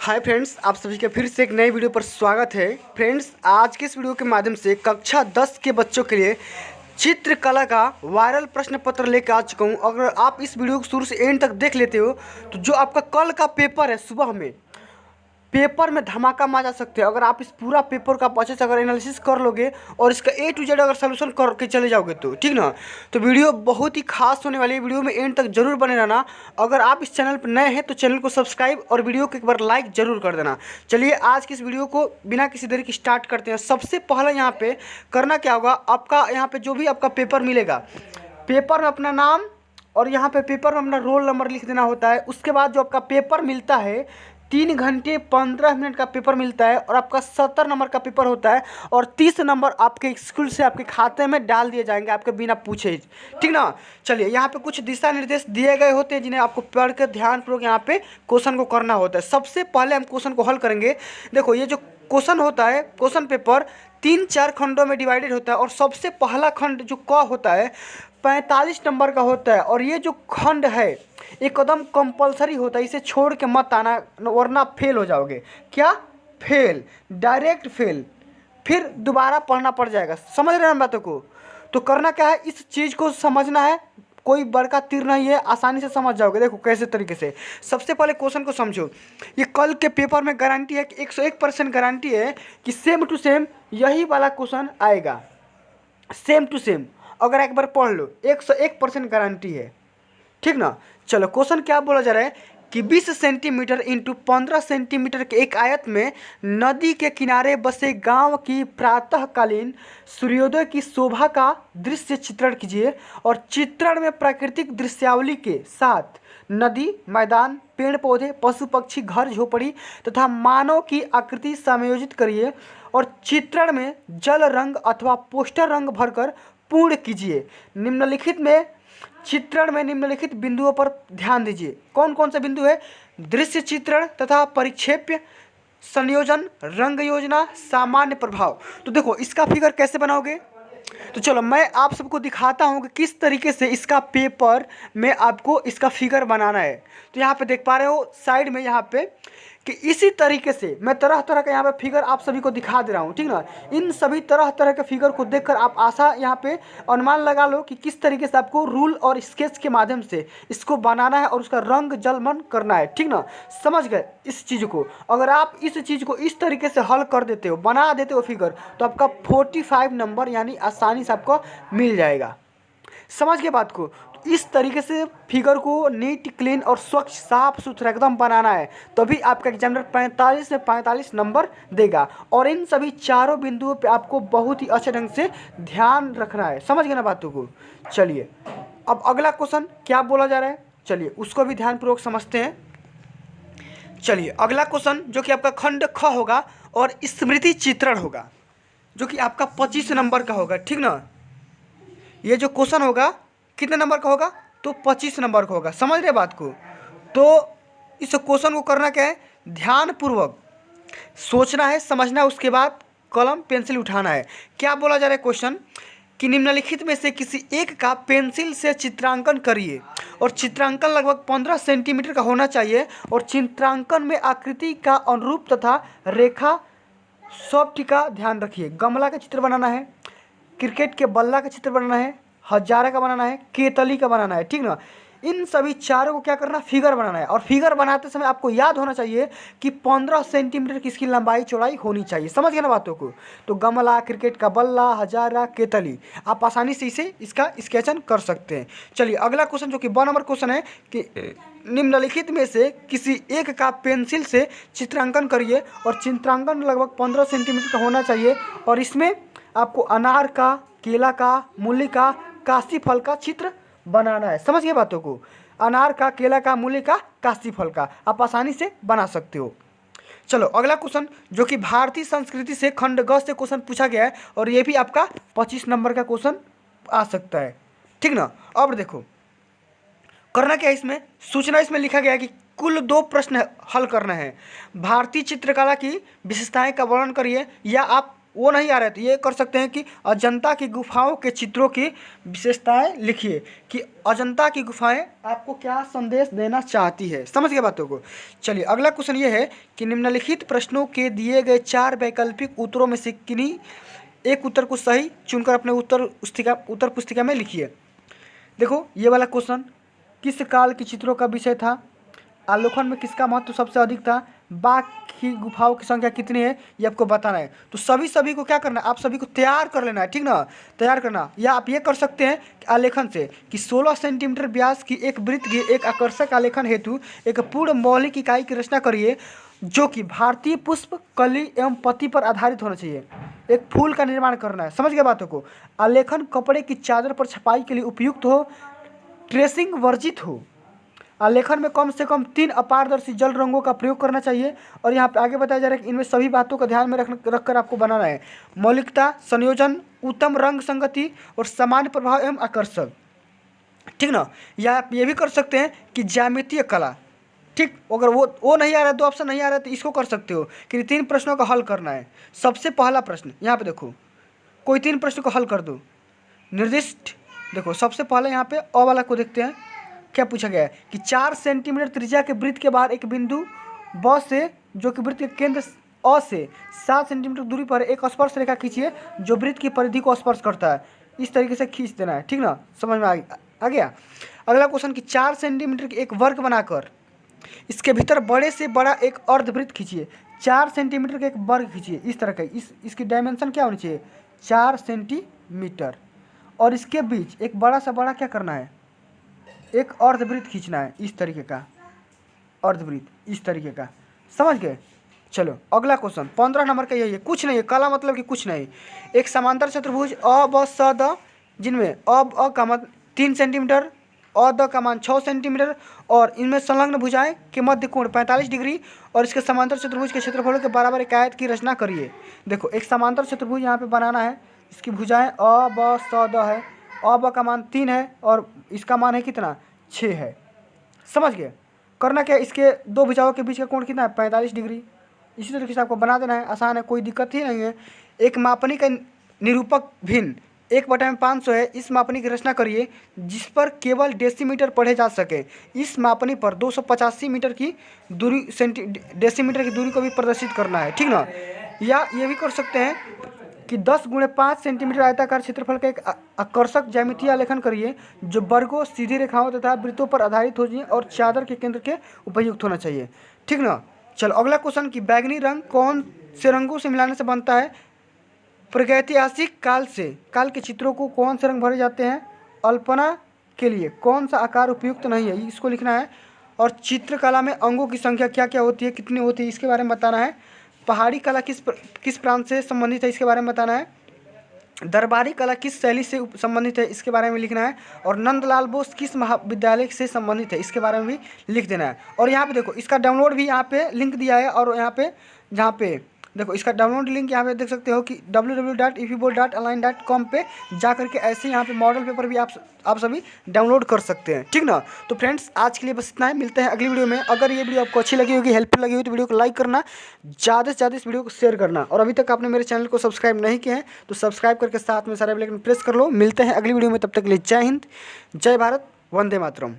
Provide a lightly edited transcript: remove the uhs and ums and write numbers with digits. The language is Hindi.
हाय फ्रेंड्स, आप सभी का फिर से एक नई वीडियो पर स्वागत है। फ्रेंड्स, आज के इस वीडियो के माध्यम से कक्षा 10 के बच्चों के लिए चित्रकला का वायरल प्रश्न पत्र लेकर आ चुका हूँ। अगर आप इस वीडियो को शुरू से एंड तक देख लेते हो तो जो आपका कल का पेपर है, सुबह में पेपर में धमाका मार जा सकते हो। अगर आप इस पूरा पेपर का अच्छे से अगर एनालिसिस कर लोगे और इसका ए टू जेड अगर सोल्यूशन करके चले जाओगे तो ठीक ना, तो वीडियो बहुत ही खास होने वाली है। वीडियो में एंड तक जरूर बने रहना। अगर आप इस चैनल पर नए हैं तो चैनल को सब्सक्राइब और वीडियो को एक बार लाइक जरूर कर देना। चलिए आज की इस वीडियो को बिना किसी देरी की स्टार्ट करते हैं। सबसे पहले यहाँ पे करना क्या होगा, आपका यहाँ पे जो भी आपका पेपर मिलेगा, पेपर में अपना नाम और यहाँ पे पेपर में अपना रोल नंबर लिख देना होता है। उसके बाद जो आपका पेपर मिलता है 3 घंटे 15 मिनट का पेपर मिलता है और आपका 70 नंबर का पेपर होता है और 30 नंबर आपके स्कूल से आपके खाते में डाल दिए जाएंगे आपके बिना पूछे, ठीक ना। चलिए यहाँ पे कुछ दिशा निर्देश दिए गए होते हैं जिन्हें आपको पढ़ कर ध्यानपूर्वक यहाँ पे क्वेश्चन को करना होता है। सबसे पहले हम क्वेश्चन को हल करेंगे। देखो, ये जो क्वेश्चन होता है, क्वेश्चन पेपर 3-4 खंडों में डिवाइडेड होता है और सबसे पहला खंड जो क होता है 45 नंबर का होता है और ये जो खंड है एकदम कंपलसरी होता है, इसे छोड़ के मत आना वरना फेल हो जाओगे। क्या? फेल, डायरेक्ट फेल, फिर दोबारा पढ़ना पड़ जाएगा। समझ रहे हैं बातों को? तो करना क्या है, इस चीज़ को समझना है, कोई बड़का तीर नहीं है, आसानी से समझ जाओगे। देखो कैसे तरीके से। सबसे पहले क्वेश्चन को समझो। ये कल के पेपर में गारंटी है कि 101% गारंटी है कि सेम टू सेम यही वाला क्वेश्चन आएगा, सेम टू सेम। अगर एक बार पढ़ लो 101% गारंटी है, ठीक ना। चलो क्वेश्चन क्या बोला जा रहा है कि 20 सेंटीमीटर इंटू 15 सेंटीमीटर के एक आयत में नदी के किनारे बसे गांव की प्रातःकालीन सूर्योदय की शोभा का दृश्य चित्रण कीजिए और चित्रण में प्राकृतिक दृश्यावली के साथ नदी, मैदान, पेड़ पौधे, पशु पक्षी, घर झोपड़ी तथा मानव की आकृति समायोजित करिए और चित्रण में जल रंग अथवा पोस्टर रंग भरकर पूर्ण कीजिए। निम्नलिखित में चित्रण में निम्नलिखित बिंदुओं पर ध्यान दीजिए। कौन कौन से बिंदु है? दृश्य चित्रण तथा परिक्षेप्य, संयोजन, रंग योजना, सामान्य प्रभाव। तो देखो इसका फिगर कैसे बनाओगे, तो चलो मैं आप सबको दिखाता हूँ कि किस तरीके से इसका पेपर में आपको इसका फिगर बनाना है। तो यहाँ पे देख पा रहे हो साइड में यहाँ पे कि इसी तरीके से मैं तरह तरह का यहाँ पे फिगर आप सभी को दिखा दे रहा हूँ, ठीक ना। इन सभी तरह तरह के फिगर को देखकर आप आशा यहाँ पे अनुमान लगा लो कि किस तरीके से आपको रूल और स्केच के माध्यम से इसको बनाना है और उसका रंग जलमन करना है, ठीक ना। समझ गए इस चीज़ को? अगर आप इस चीज़ को इस तरीके से हल कर देते हो, बना देते हो फिगर, तो आपका 45 नंबर यानी आसानी से आपको मिल जाएगा। समझ गए बात को? इस तरीके से फिगर को नीट, क्लीन और स्वच्छ, साफ सुथरा एकदम बनाना है, तभी आपका एग्जामिनर 45 में 45 नंबर देगा। और इन सभी चारों बिंदुओं पे आपको बहुत ही अच्छे ढंग से ध्यान रखना है। समझ गए ना बातों को? चलिए अब अगला क्वेश्चन क्या बोला जा रहा है, चलिए उसको भी ध्यानपूर्वक समझते हैं। चलिए अगला क्वेश्चन जो कि आपका खंड ख होगा और स्मृति चित्रण होगा, जो कि आपका 25 नंबर का होगा, ठीक ना। ये जो क्वेश्चन होगा कितने नंबर का होगा? तो 25 नंबर का होगा। समझ रहे बात को? तो इस क्वेश्चन को करना क्या है, ध्यानपूर्वक सोचना है, समझना है, उसके बाद कलम पेंसिल उठाना है। क्या बोला जा रहा है क्वेश्चन कि निम्नलिखित में से किसी एक का पेंसिल से चित्रांकन करिए और चित्रांकन लगभग 15 सेंटीमीटर का होना चाहिए और चित्रांकन में आकृति का अनुरूप तथा रेखा सब का ध्यान रखिए। गमला का चित्र बनाना है, क्रिकेट के बल्ला का चित्र बनाना है, हजारा का बनाना है, केतली का बनाना है, ठीक ना। इन सभी चारों को क्या करना, फिगर बनाना है। और फिगर बनाते समय आपको याद होना चाहिए कि 15 सेंटीमीटर की इसकी लंबाई चौड़ाई होनी चाहिए। समझ गए ना बातों को? तो गमला, क्रिकेट का बल्ला, हजारा, केतली, आप आसानी से इसे इसका स्केचन कर सकते हैं। चलिए अगला क्वेश्चन जो कि 2 नंबर क्वेश्चन है कि निम्नलिखित में से किसी एक का पेंसिल से चित्रांकन करिए और चित्रांकन लगभग 15 सेंटीमीटर का होना चाहिए और इसमें आपको अनार का, केला का, मूली का, काशी फल का चित्र बनाना है। समझ गए बातों को? अनार का, केला का, मूली का, काशी फल का आप आसानी से बना सकते हो। चलो अगला क्वेश्चन जो कि भारतीय संस्कृति से खंड ग से क्वेश्चन पूछा गया है और ये भी आपका 25 नंबर का क्वेश्चन आ सकता है, ठीक ना। अब देखो करना क्या है, इसमें सूचना इसमें लिखा गया है कि कुल 2 प्रश्न हल करना है। भारतीय चित्रकला की विशेषताएं का वर्णन करिए या आप वो नहीं आ रहे तो ये कर सकते हैं कि अजंता की गुफाओं के चित्रों की विशेषताएं लिखिए कि अजंता की गुफाएं आपको क्या संदेश देना चाहती है। समझ गए बातों को। चलिए अगला क्वेश्चन ये है कि निम्नलिखित प्रश्नों के दिए गए 4 वैकल्पिक उत्तरों में से किन्हीं एक उत्तर को सही चुनकर अपने उत्तर पुस्तिका में लिखिए। देखो ये वाला क्वेश्चन, किस काल के चित्रों का विषय था, आलोकन में किसका महत्व सबसे अधिक था, बाघ की गुफाओं की संख्या कितनी है, ये आपको बताना है। तो सभी को क्या करना है, आप सभी को तैयार कर लेना है, ठीक ना, तैयार करना। या आप ये कर सकते हैं आलेखन से कि 16 सेंटीमीटर व्यास की एक वृत्त की एक आकर्षक आलेखन हेतु एक पूर्ण मौलिक इकाई की रचना करिए जो कि भारतीय पुष्प, कली एवं पत्ती पर आधारित होना चाहिए। एक फूल का निर्माण करना है। समझ गए बातों को। आलेखन कपड़े की चादर पर छपाई के लिए उपयुक्त हो, ट्रेसिंग वर्जित हो। आलेखन में कम से कम 3 अपारदर्शी जल रंगों का प्रयोग करना चाहिए। और यहाँ पे आगे बताया जा रहा है कि इनमें सभी बातों का ध्यान में रखकर आपको बनाना है। मौलिकता, संयोजन, उत्तम रंग संगति और सामान्य प्रभाव एवं आकर्षक, ठीक ना। या आप ये भी कर सकते हैं कि ज्यामितीय कला, ठीक। अगर वो नहीं आ रहा है, 2 ऑप्शन नहीं आ रहा है तो इसको कर सकते हो कि 3 प्रश्नों का हल करना है। सबसे पहला प्रश्न यहाँ पे देखो, कोई 3 प्रश्न को हल कर दो। निर्दिष्ट, देखो सबसे पहले यहाँ पे अ वाला को देखते हैं क्या पूछा गया है कि 4 सेंटीमीटर त्रिज्या के वृत्त के बाहर एक बिंदु ब से, जो कि वृत्त के केंद्र अ से 7 सेंटीमीटर दूरी पर एक स्पर्श रेखा खींचिए जो वृत्त की परिधि को स्पर्श करता है। इस तरीके से खींच देना है, ठीक ना। समझ में आ गया। अगला क्वेश्चन कि 4 सेंटीमीटर की एक वर्ग बनाकर इसके भीतर बड़े से बड़ा एक अर्धवृत्त खींचिए। 4 सेंटीमीटर का एक वर्ग खींचिए इस तरह का। इसकी डायमेंशन क्या होनी चाहिए, 4 सेंटीमीटर। और इसके बीच एक बड़ा सा बड़ा क्या करना है, एक अर्धवृत्त खींचना है इस तरीके का, अर्धवृत्त इस तरीके का। समझ गए। चलो अगला क्वेश्चन 15 नंबर का यही है। कुछ नहीं है, काला मतलब कि कुछ नहीं। एक समांतर चतुर्भुज अ ब स द, जिनमें अ का मान 3 सेंटीमीटर, अ द का मान 6 सेंटीमीटर और इनमें संलग्न भुजाएं के मध्य कोण 45 डिग्री और इसके समांतर चतुर्भुज के क्षेत्रफलों के बराबर एक आयत की रचना करिए। देखो एक समांतर चतुर्भुज यहाँ पे बनाना है। इसकी भुजाएं अ ब स द है। अ ब का मान 3 है और इसका मान है कितना, 6 है। समझ गए। करना क्या, इसके 2 भुजाओं के बीच का कोण कितना है, 45 डिग्री। इसी तरीके से आपको बना देना है, आसान है, कोई दिक्कत ही नहीं है। एक मापनी का निरूपक भिन्न 1/500 है। इस मापनी की रचना करिए जिस पर केवल डेसीमीटर पढ़े जा सके। इस मापनी पर 285 मीटर की दूरी डेसीमीटर की दूरी को भी प्रदर्शित करना है, ठीक ना। या ये भी कर सकते हैं कि 10 × 5 सेंटीमीटर आयताकार क्षेत्रफल का एक आकर्षक ज्यामितीय आलेखन करिए जो वर्गों, सीधी रेखाओं तथा वृत्तों पर आधारित हो जाए और चादर के केंद्र के उपयुक्त होना चाहिए, ठीक ना। चलो अगला क्वेश्चन कि बैगनी रंग कौन से रंगों से मिलाने से बनता है। प्रागैतिहासिक काल के चित्रों को कौन से रंग भरे जाते हैं, अल्पना के लिए कौन सा आकार उपयुक्त नहीं है, इसको लिखना है। और चित्रकला में अंगों की संख्या क्या क्या होती है, कितनी होती है, इसके बारे में बताना है। पहाड़ी कला किस प्रांत से संबंधित है, इसके बारे में बताना है। दरबारी कला किस शैली से संबंधित है, इसके बारे में लिखना है। और नंदलाल बोस किस महाविद्यालय से संबंधित है, इसके बारे में भी लिख देना है। और यहाँ पे देखो इसका डाउनलोड भी यहाँ पे लिंक दिया है। और यहाँ पे जहाँ पे देखो इसका डाउनलोड लिंक यहाँ पे देख सकते हो कि www.ifeboard.online.com पे जा करके ऐसे यहाँ पे मॉडल पेपर भी आप सभी डाउनलोड कर सकते हैं, ठीक ना। तो फ्रेंड्स आज के लिए बस इतना है, मिलते हैं अगली वीडियो में। अगर ये वीडियो आपको अच्छी लगी होगी, हेल्पफुल लगी होगी तो वीडियो को लाइक करना, ज़्यादा से ज़्यादा इस वीडियो को शेयर करना। और अभी तक आपने मेरे चैनल को सब्सक्राइब नहीं किया है तो सब्सक्राइब करके साथ में सारे बेल आइकन प्रेस कर लो। मिलते हैं अगली वीडियो में, तब तक के लिए जय हिंद, जय भारत, वंदे मातरम।